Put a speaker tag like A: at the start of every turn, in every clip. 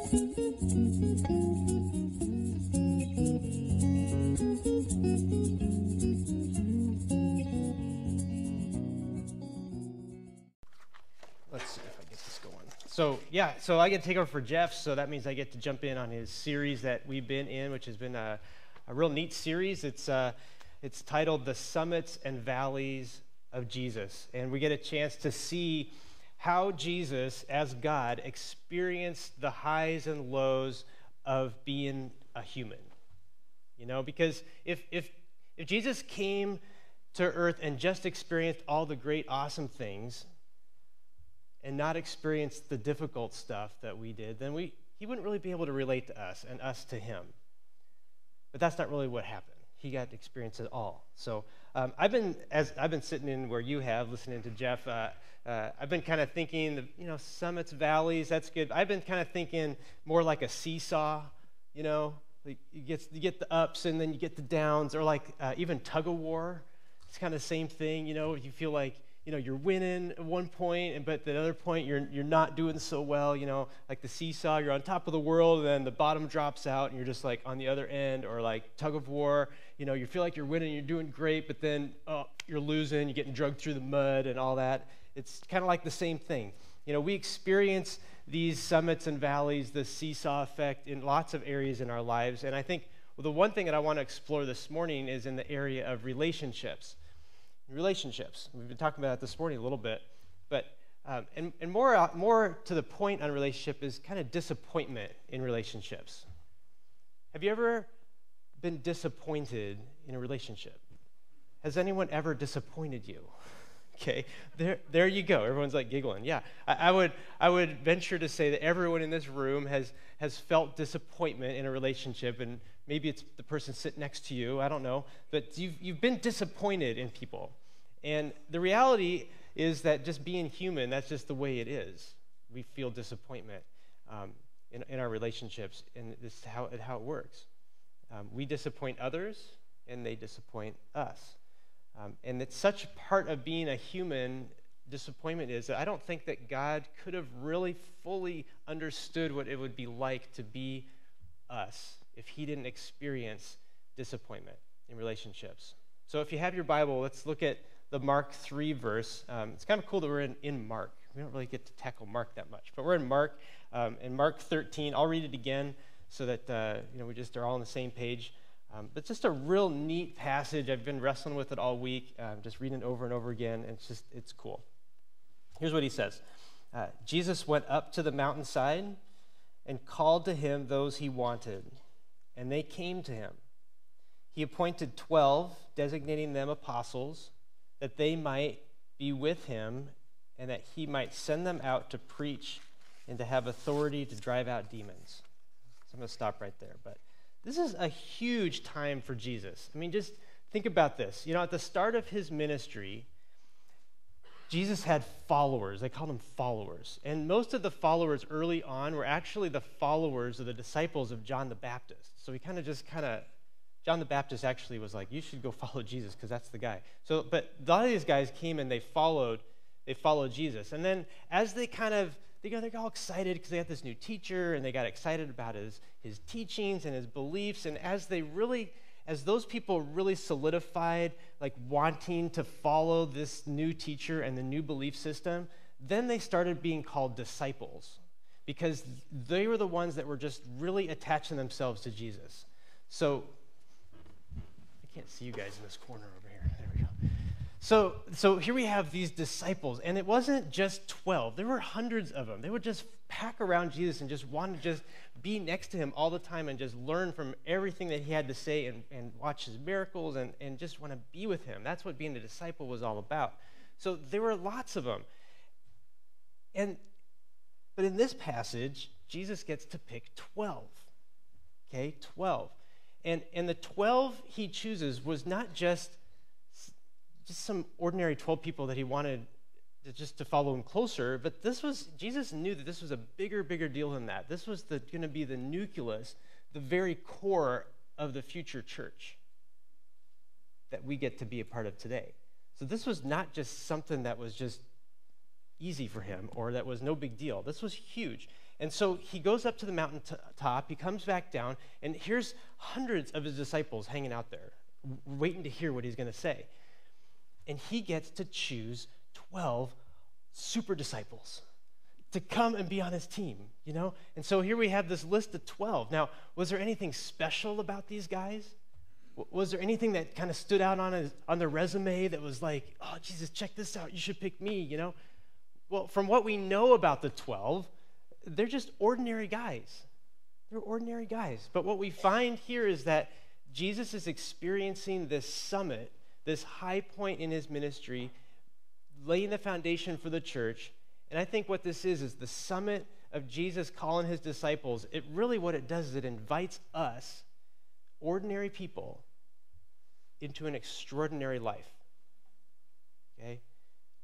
A: Let's see if I get this going. So I get to take over for Jeff, so that means I get to jump in on his series that we've been in, which has been a real neat series. It's titled The Summits and Valleys of Jesus, and we get a chance to see how Jesus, as God, experienced the highs and lows of being a human. You know, because if Jesus came to earth and just experienced all the great, awesome things and not experienced the difficult stuff that we did, then he wouldn't really be able to relate to us and us to him. But that's not really what happened. He got to experience it all. So I've been sitting in where you have, listening to Jeff. I've been kind of thinking, summits, valleys. That's good. I've been kind of thinking more like a seesaw. Like you get the ups and then you get the downs, or like even tug of war. It's kind of the same thing. You feel like you're winning at one point, but at another point you're not doing so well. Like the seesaw, you're on top of the world, and then the bottom drops out, and you're just like on the other end. Or like tug of war, you feel like you're winning, you're doing great, but then you're losing, you're getting dragged through the mud and all that. It's kind of like the same thing. We experience these summits and valleys, the seesaw effect, in lots of areas in our lives. And I think the one thing that I want to explore this morning is in the area of relationships. Relationships. We've been talking about it this morning a little bit, but and more to the point on relationship is kind of disappointment in relationships. Have you ever been disappointed in a relationship? Has anyone ever disappointed you? Okay, there you go. Everyone's like giggling. Yeah, I would venture to say that everyone in this room has felt disappointment in a relationship, and maybe it's the person sitting next to you. I don't know, but you've been disappointed in people, and the reality is that just being human, that's just the way it is. We feel disappointment in our relationships, and this is how it works. We disappoint others, and they disappoint us. And it's such part of being a human, disappointment is that I don't think that God could have really fully understood what it would be like to be us if he didn't experience disappointment in relationships. So if you have your Bible, let's look at the Mark 3 verse. It's kind of cool that we're in Mark. We don't really get to tackle Mark that much, but we're in Mark 13. I'll read it again so that we just are all on the same page. But just a real neat passage. I've been wrestling with it all week, just reading it over and over again, and it's cool. Here's what he says. Jesus went up to the mountainside and called to him those he wanted, and they came to him. He appointed 12, designating them apostles, that they might be with him and that he might send them out to preach and to have authority to drive out demons. So I'm going to stop right there, but this is a huge time for Jesus. I mean, just think about this. At the start of his ministry, Jesus had followers. They called them followers. And most of the followers early on were actually the followers of the disciples of John the Baptist. So he John the Baptist actually was like, you should go follow Jesus because that's the guy. But a lot of these guys came and they followed Jesus. And then as they they're all excited because they got this new teacher, and they got excited about his teachings and his beliefs. And as those people really solidified, like wanting to follow this new teacher and the new belief system, then they started being called disciples because they were the ones that were just really attaching themselves to Jesus. So I can't see you guys in this corner over here. There we go. So here we have these disciples, and it wasn't just 12. There were hundreds of them. They would just pack around Jesus and just want to just be next to him all the time and just learn from everything that he had to say and watch his miracles and just want to be with him. That's what being a disciple was all about. So there were lots of them. But in this passage, Jesus gets to pick 12. Okay, 12. And the 12 he chooses was not just some ordinary 12 people that he wanted just to follow him closer, but Jesus knew that this was a bigger deal than that. This was going to be the nucleus, the very core of the future church that we get to be a part of today. So this was not just something that was just easy for him or that was no big deal. This was huge. And so he goes up to the mountain top, he comes back down, and here's hundreds of his disciples hanging out there, waiting to hear what he's going to say. And he gets to choose 12 super disciples to come and be on his team, you know? And so here we have this list of 12. Now, was there anything special about these guys? Was there anything that kind of stood out on their resume that was like, oh, Jesus, check this out, you should pick me, you know? Well, from what we know about the 12, they're just ordinary guys. They're ordinary guys. But what we find here is that Jesus is experiencing this summit, this high point in his ministry, laying the foundation for the church. And I think what this is the summit of Jesus calling his disciples. It really, what it does is it invites us, ordinary people, into an extraordinary life. Okay?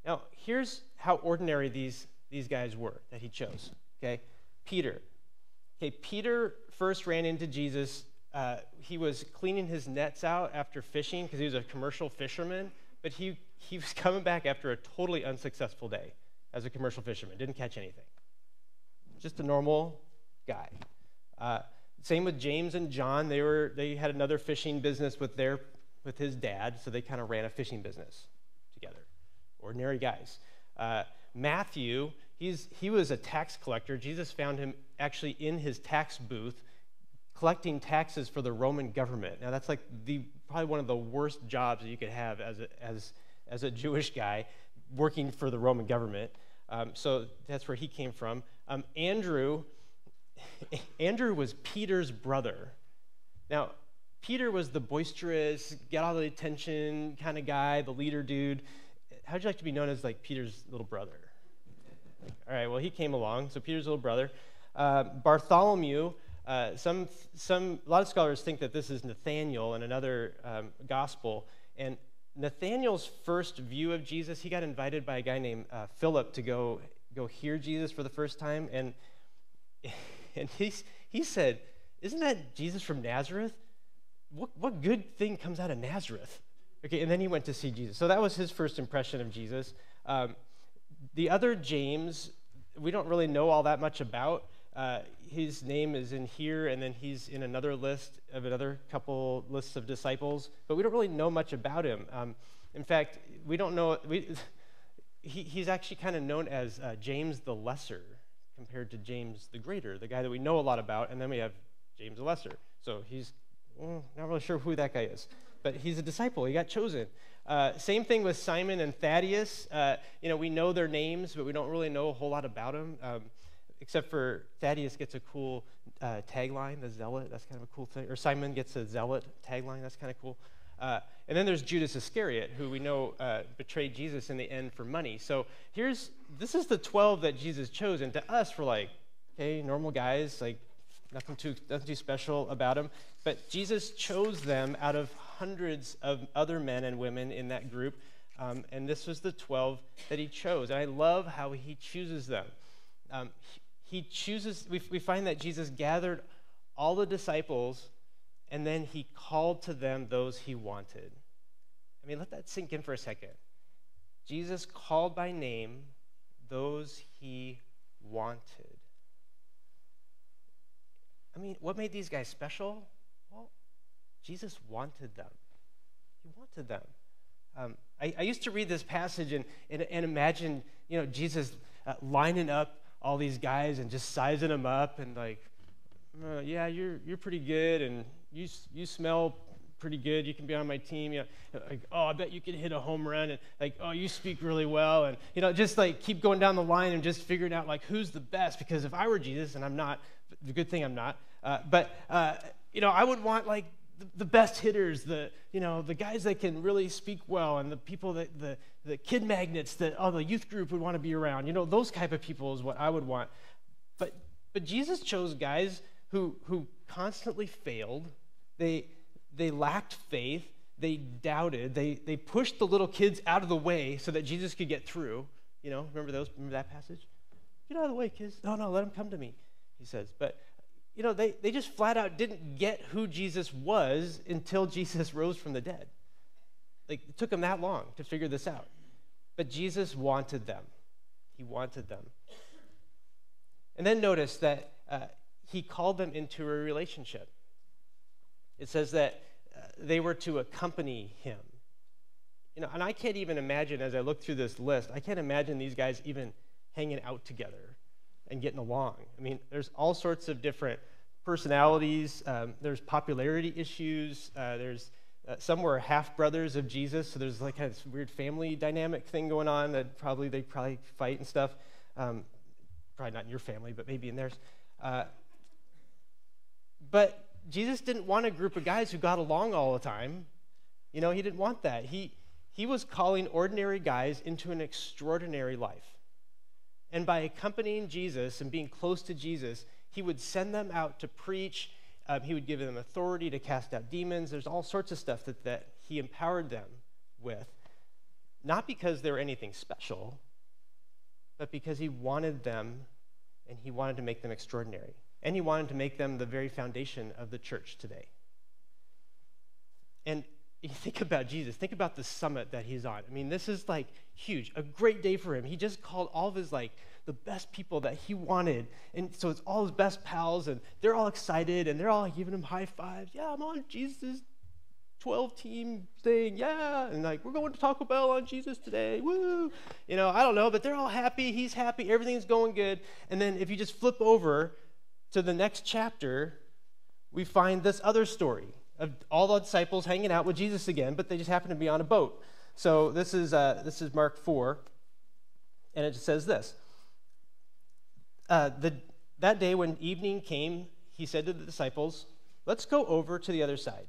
A: Now, here's how ordinary these guys were that he chose. Okay? Peter. Okay, Peter first ran into Jesus. He was cleaning his nets out after fishing because he was a commercial fisherman, but he was coming back after a totally unsuccessful day as a commercial fisherman. Didn't catch anything. Just a normal guy. Same with James and John. They had another fishing business with his dad, so they kind of ran a fishing business together. Ordinary guys. Matthew, he was a tax collector. Jesus found him actually in his tax booth collecting taxes for the Roman government. Now that's like probably one of the worst jobs that you could have as a Jewish guy working for the Roman government. So that's where he came from. Andrew was Peter's brother. Now, Peter was the boisterous, get all the attention kind of guy, the leader dude. How'd you like to be known as like Peter's little brother? All right, well, he came along, so Peter's little brother. Bartholomew, a lot of scholars think that this is Nathaniel in another gospel. And Nathaniel's first view of Jesus, he got invited by a guy named Philip to go hear Jesus for the first time. And he said, isn't that Jesus from Nazareth? What good thing comes out of Nazareth? Okay, and then he went to see Jesus. So that was his first impression of Jesus. The other James, we don't really know all that much about. His name is in here, and then he's in another list of another couple lists of disciples, but we don't really know much about him. In fact, we don't know. He's actually kind of known as James the Lesser compared to James the Greater, the guy that we know a lot about, and then we have James the Lesser. So he's not really sure who that guy is, but he's a disciple. He got chosen. Same thing with Simon and Thaddeus. We know their names, but we don't really know a whole lot about them, except for Thaddeus gets a cool tagline, the zealot. That's kind of a cool thing. Or Simon gets a zealot tagline. That's kind of cool. And then there's Judas Iscariot, who we know betrayed Jesus in the end for money. So this is the 12 that Jesus chose, and to us, we're like, okay, normal guys, like nothing too special about them. But Jesus chose them out of hundreds of other men and women in that group, and this was the 12 that he chose. And I love how he chooses them. We find that Jesus gathered all the disciples, and then he called to them those he wanted. I mean, let that sink in for a second. Jesus called by name those he wanted. I mean, what made these guys special? Well, Jesus wanted them. He wanted them. I used to read this passage and imagine, Jesus lining up all these guys and just sizing them up and like, yeah, you're pretty good and you smell pretty good. You can be on my team. Like, oh, I bet you can hit a home run, and like, oh, you speak really well, and just like keep going down the line and just figuring out like who's the best. Because if I were Jesus, and I'm not, the good thing I'm not, but I would want like the best hitters, the guys that can really speak well, and the people that the kid magnets that the youth group would want to be around. Those type of people is what I would want. But Jesus chose guys who constantly failed. They lacked faith. They doubted. They pushed the little kids out of the way so that Jesus could get through. Remember that passage? Get out of the way, kids. No, let them come to me, he says. But they just flat out didn't get who Jesus was until Jesus rose from the dead. Like, it took them that long to figure this out. But Jesus wanted them. He wanted them. And then notice that he called them into a relationship. It says that they were to accompany him. And I can't even imagine, as I look through this list, I can't imagine these guys even hanging out together and getting along. I mean, there's all sorts of different personalities. There's popularity issues. There's some were half brothers of Jesus, so there's like kind of this weird family dynamic thing going on that they probably fight and stuff. Probably not in your family, but maybe in theirs. But Jesus didn't want a group of guys who got along all the time. He didn't want that. He was calling ordinary guys into an extraordinary life. And by accompanying Jesus and being close to Jesus, he would send them out to preach. He would give them authority to cast out demons. There's all sorts of stuff that he empowered them with, not because they were anything special, but because he wanted them and he wanted to make them extraordinary. And he wanted to make them the very foundation of the church today. And you think about Jesus, think about the summit that he's on. I mean, this is like huge, a great day for him. He just called all of his the best people that he wanted. And so it's all his best pals, and they're all excited, and they're all giving him high fives. Yeah, I'm on Jesus' 12-team thing. Yeah. And we're going to Taco Bell on Jesus today. Woo. I don't know, but they're all happy. He's happy. Everything's going good. And then if you just flip over to the next chapter, we find this other story of all the disciples hanging out with Jesus again, but they just happen to be on a boat. So this is Mark 4, and it says this. That day when evening came, he said to the disciples, "Let's go over to the other side."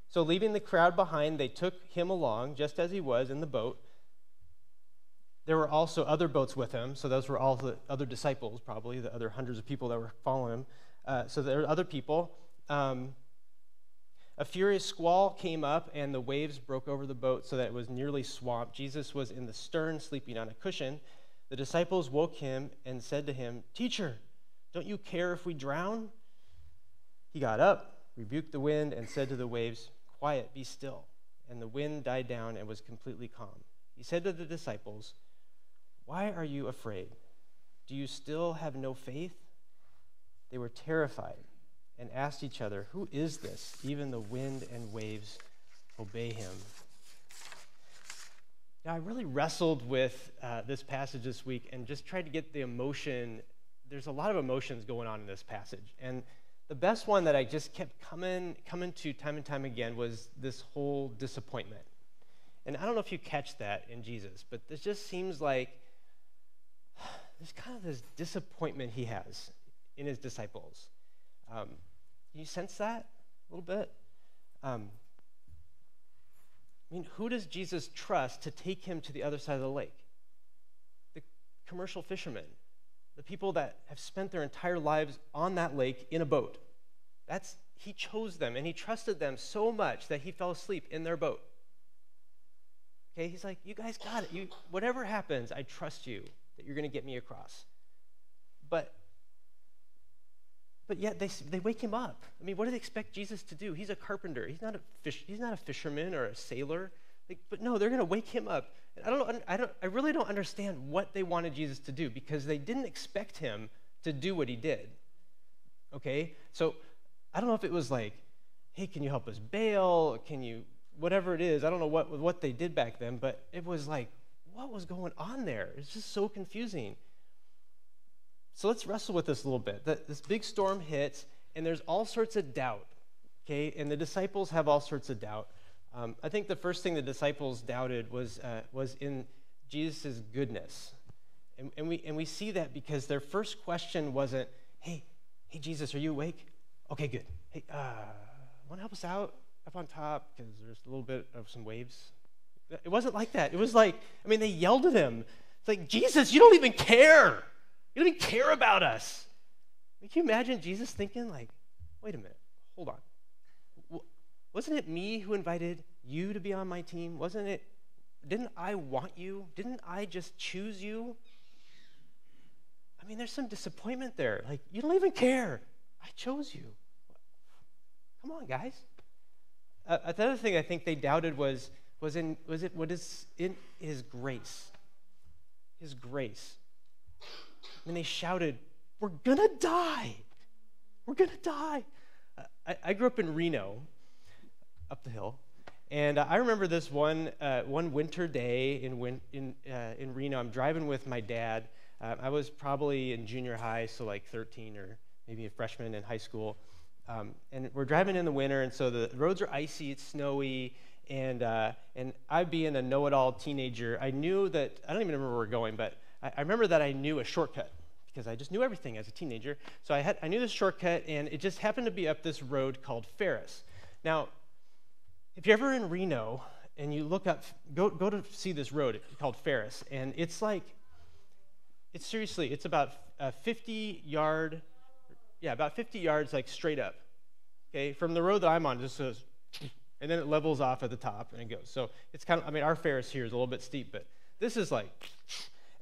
A: So leaving the crowd behind, they took him along, just as he was in the boat. There were also other boats with him, so those were all the other disciples, probably, the other hundreds of people that were following him. So there were other people. A furious squall came up, and the waves broke over the boat so that it was nearly swamped. Jesus was in the stern, sleeping on a cushion. The disciples woke him and said to him, "Teacher, don't you care if we drown?" He got up, rebuked the wind, and said to the waves, "Quiet, be still." And the wind died down and was completely calm. He said to the disciples, "Why are you afraid? Do you still have no faith?" They were terrified and asked each other, "Who is this? Even the wind and waves obey him." Now, I really wrestled with this passage this week and just tried to get the emotion. There's a lot of emotions going on in this passage. And the best one that I just kept coming to time and time again was this whole disappointment. And I don't know if you catch that in Jesus, but this just seems like there's kind of this disappointment he has in his disciples. Can you sense that a little bit? Who does Jesus trust to take him to the other side of the lake? The commercial fishermen, the people that have spent their entire lives on that lake in a boat. He chose them, and he trusted them so much that he fell asleep in their boat. Okay, he's like, "You guys got it. Whatever happens, I trust you that you're going to get me across." But yet they wake him up. What do they expect Jesus to do? He's a carpenter. He's not a fisherman or a sailor. But no, they're going to wake him up. And I really don't understand what they wanted Jesus to do, because they didn't expect him to do what he did. Okay, so I don't know if it was like, "Hey, can you help us bail? Can you whatever it is?" I don't know what they did back then, but it was like, what was going on there? It's just so confusing. So let's wrestle with this a little bit. This big storm hits, and there's all sorts of doubt, okay? And the disciples have all sorts of doubt. I think the first thing the disciples doubted was in Jesus' goodness. And we see that because their first question wasn't, hey, Jesus, are you awake? Okay, good. Hey, want to help us out up on top? Because there's a little bit of some waves. It wasn't like that. It was like, they yelled at him. It's like, "Jesus, you don't even care. You don't even care about us." Can you imagine Jesus thinking "Wait a minute, hold on. Wasn't it me who invited you to be on my team? Didn't I want you? Didn't I just choose you?" There's some disappointment there. You don't even care. I chose you. Come on, guys. Another thing I think they doubted was in his grace. His grace. They shouted, we're going to die. We're going to die. I grew up in Reno, up the hill. And I remember this one winter day in Reno. I'm driving with my dad. I was probably in junior high, so like 13 or maybe a freshman in high school. And we're driving in the winter, and so the roads are icy, it's snowy, and I, being a know-it-all teenager, I knew that, I don't even remember where we're going, but I remember that I knew a shortcut because I just knew everything as a teenager. So I knew this shortcut, and it just happened to be up this road called Ferris. Now, if you're ever in Reno and you look up, go to see this road called Ferris, and it's about 50 yards like straight up, okay? From the road that I'm on, just goes, and then it levels off at the top and it goes. So it's kind of, our Ferris here is a little bit steep, but this is like,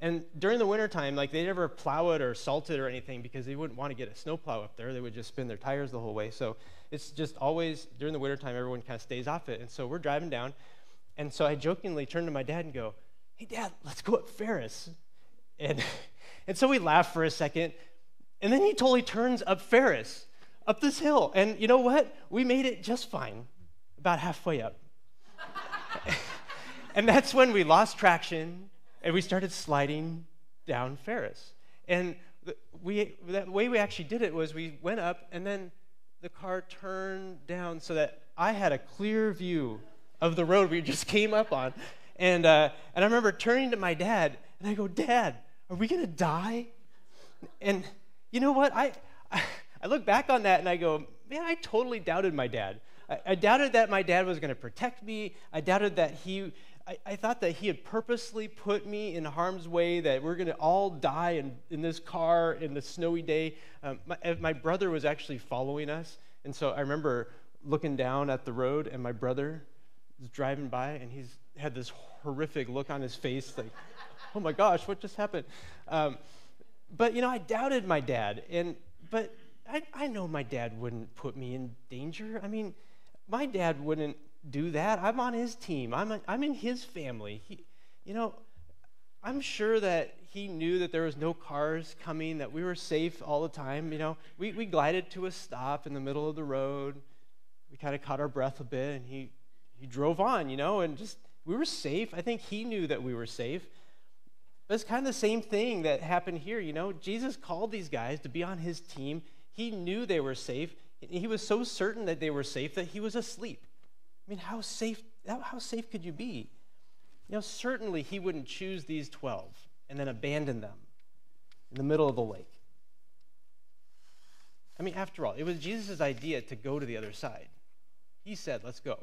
A: and during the wintertime, like they never plow it or salt it or anything because they wouldn't want to get a snowplow up there. They would just spin their tires the whole way. So it's just always, during the wintertime, everyone kind of stays off it. And so we're driving down, and so I jokingly turn to my dad and go, "Hey, Dad, let's go up Ferris." And so we laugh for a second, and then he totally turns up Ferris, up this hill. And you know what? We made it just fine, about halfway up. And that's when we lost traction, and we started sliding down Ferris. And the way we actually did it was we went up, and then the car turned down so that I had a clear view of the road we just came up on. And I remember turning to my dad, and I go, "Dad, are we going to die?" And you know what? I look back on that, and I go, man, I totally doubted my dad. I doubted that my dad was going to protect me. I doubted that I thought that he had purposely put me in harm's way, that we're going to all die in this car in the snowy day. My brother was actually following us, and so I remember looking down at the road, and my brother was driving by, and he's had this horrific look on his face, like, oh my gosh, what just happened? But, I doubted my dad, but I know my dad wouldn't put me in danger. I mean, my dad wouldn't do that. I'm on his team. I'm in his family. I'm sure that he knew that there was no cars coming, that we were safe all the time. We glided to a stop in the middle of the road. We kind of caught our breath a bit, and he drove on, and just we were safe. I think he knew that we were safe. But it's kind of the same thing that happened here. Jesus called these guys to be on his team. He knew they were safe. He was so certain that they were safe that he was asleep. I mean, how safe could you be? Certainly he wouldn't choose these 12 and then abandon them in the middle of the lake. I mean, after all, it was Jesus' idea to go to the other side. He said, let's go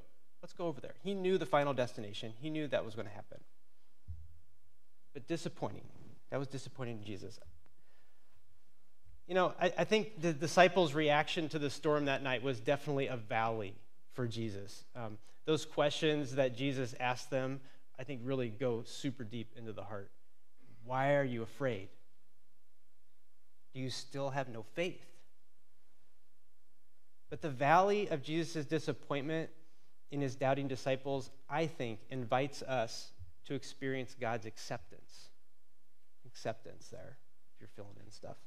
A: over there. He knew the final destination. He knew that was going to happen. But disappointing. That was disappointing to Jesus. I think the disciples' reaction to the storm that night was definitely a valley for Jesus. Those questions that Jesus asked them, I think, really go super deep into the heart. Why are you afraid? Do you still have no faith? But the valley of Jesus' disappointment in his doubting disciples, I think, invites us to experience God's acceptance. Acceptance there, if you're filling in stuff.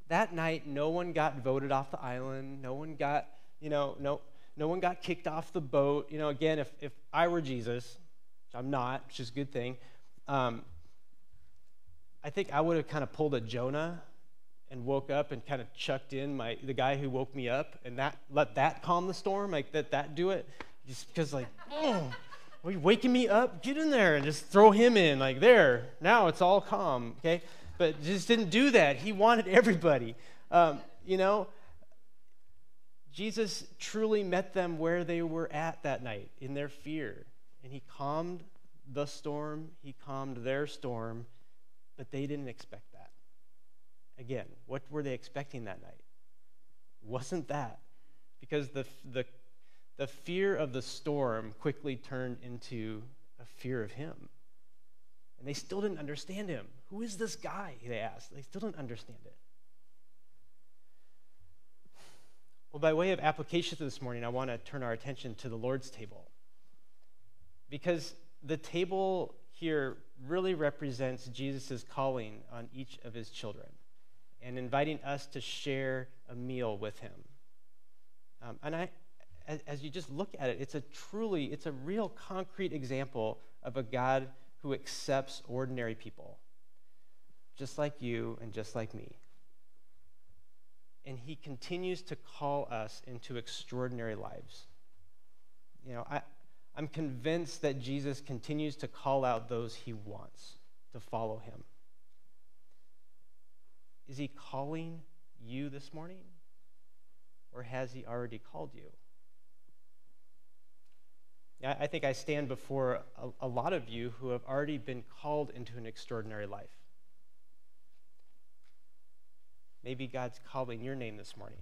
A: That night, no one got voted off the island. No one got, no one got kicked off the boat. Again, if I were Jesus, which I'm not, which is a good thing, I think I would have kind of pulled a Jonah and woke up and kind of chucked in the guy who woke me up, and let that calm the storm, like that do it, just because are you waking me up? Get in there and just throw him in, like there. Now it's all calm, okay? But just didn't do that. He wanted everybody. Jesus truly met them where they were at that night, in their fear. And he calmed the storm. He calmed their storm. But they didn't expect that. Again, what were they expecting that night? Wasn't that. Because the fear of the storm quickly turned into a fear of him. And they still didn't understand him. Who is this guy, they asked. They still didn't understand it. Well, by way of application this morning, I want to turn our attention to the Lord's table. Because the table here really represents Jesus' calling on each of his children and inviting us to share a meal with him. As you just look at it, it's a real concrete example of a God who accepts ordinary people, just like you and just like me. And he continues to call us into extraordinary lives. I'm convinced that Jesus continues to call out those he wants to follow him. Is he calling you this morning? Or has he already called you? I think I stand before a lot of you who have already been called into an extraordinary life. Maybe God's calling your name this morning.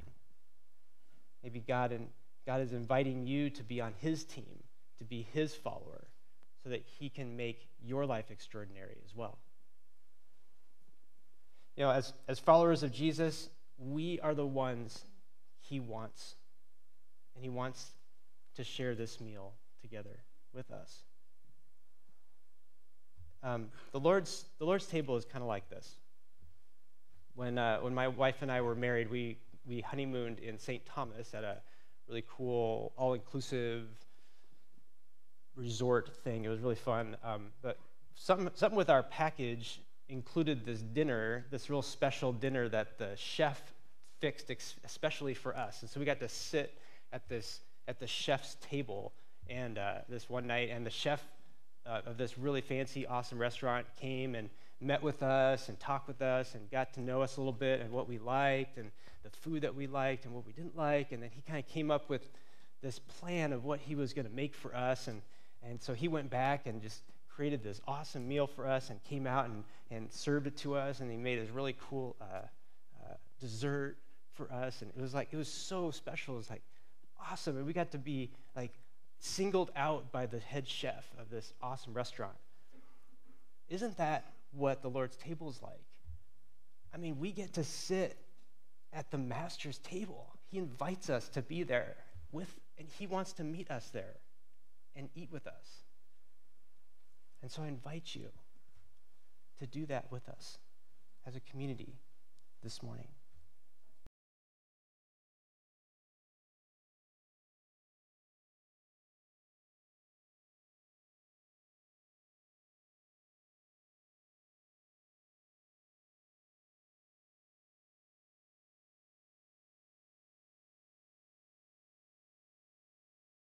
A: Maybe God is inviting you to be on his team, to be his follower, so that he can make your life extraordinary as well. As followers of Jesus, we are the ones he wants. And he wants to share this meal together with us. The Lord's table is kind of like this. When my wife and I were married, we honeymooned in St. Thomas at a really cool, all-inclusive resort thing. It was really fun. But something with our package included this real special dinner that the chef fixed especially for us. And so we got to sit at the chef's table and this one night, and the chef of this really fancy, awesome restaurant came and met with us and talked with us and got to know us a little bit and what we liked and the food that we liked and what we didn't like. And then he kind of came up with this plan of what he was going to make for us. And so he went back and just created this awesome meal for us and came out and served it to us. And he made this really cool dessert for us. And it was so special. It was like awesome. And we got to be like singled out by the head chef of this awesome restaurant. Isn't that what the Lord's table is like? I mean, we get to sit at the master's table. He invites us to be there and he wants to meet us there and eat with us. And so I invite you to do that with us as a community this morning.